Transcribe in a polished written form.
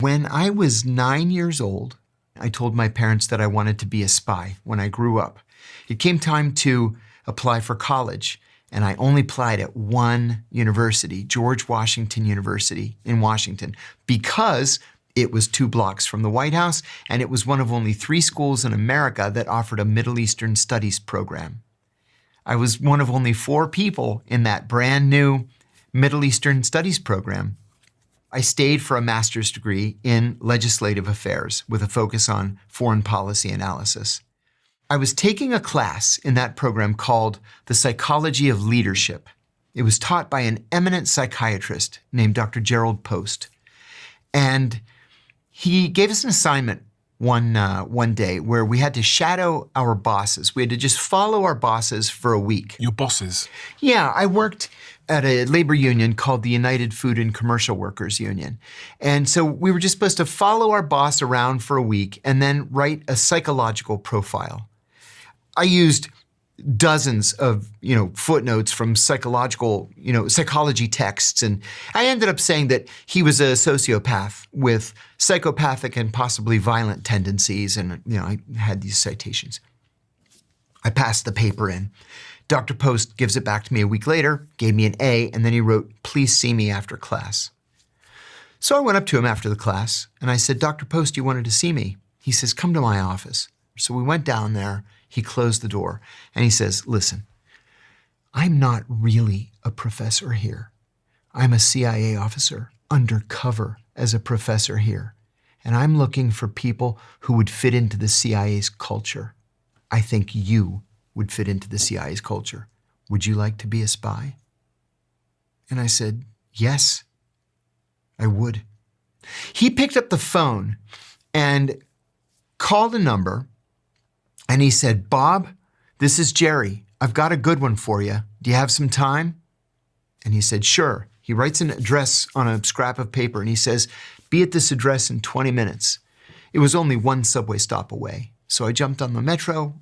When I was 9 years old, I told my parents that I wanted to be a spy when I grew up. It came time to apply for college, and I only applied at one university, George Washington University in Washington, because it was 2 blocks from the White House, and it was one of only 3 schools in America that offered a Middle Eastern Studies program. I was one of only 4 people in that brand new Middle Eastern Studies program. I stayed for a master's degree in legislative affairs with a focus on foreign policy analysis. I was taking a class in that program called The Psychology of Leadership. It was taught by an eminent psychiatrist named Dr. Gerald Post. And he gave us an assignment one day where we had to shadow our bosses. We had to just follow our bosses for a week. Your bosses? Yeah, I worked at a labor union called the United Food and Commercial Workers Union. And so we were just supposed to follow our boss around for a week and then write a psychological profile. I used dozens of, footnotes from psychology texts. And I ended up saying that he was a sociopath with psychopathic and possibly violent tendencies. And, I had these citations. I passed the paper in. Dr. Post gives it back to me a week later, gave me an A, and then he wrote, "Please see me after class." So I went up to him after the class and I said, "Dr. Post, you wanted to see me?" He says, "Come to my office." So we went down there, he closed the door and he says, "Listen, I'm not really a professor here. I'm a CIA officer undercover as a professor here. And I'm looking for people who would fit into the CIA's culture. I think you would fit into the CIA's culture. Would you like to be a spy?" And I said, "Yes, I would." He picked up the phone and called a number and he said, "Bob, this is Jerry. I've got a good one for you. Do you have some time?" And he said, "Sure." He writes an address on a scrap of paper and he says, "Be at this address in 20 minutes. It was only 1 subway stop away. So I jumped on the metro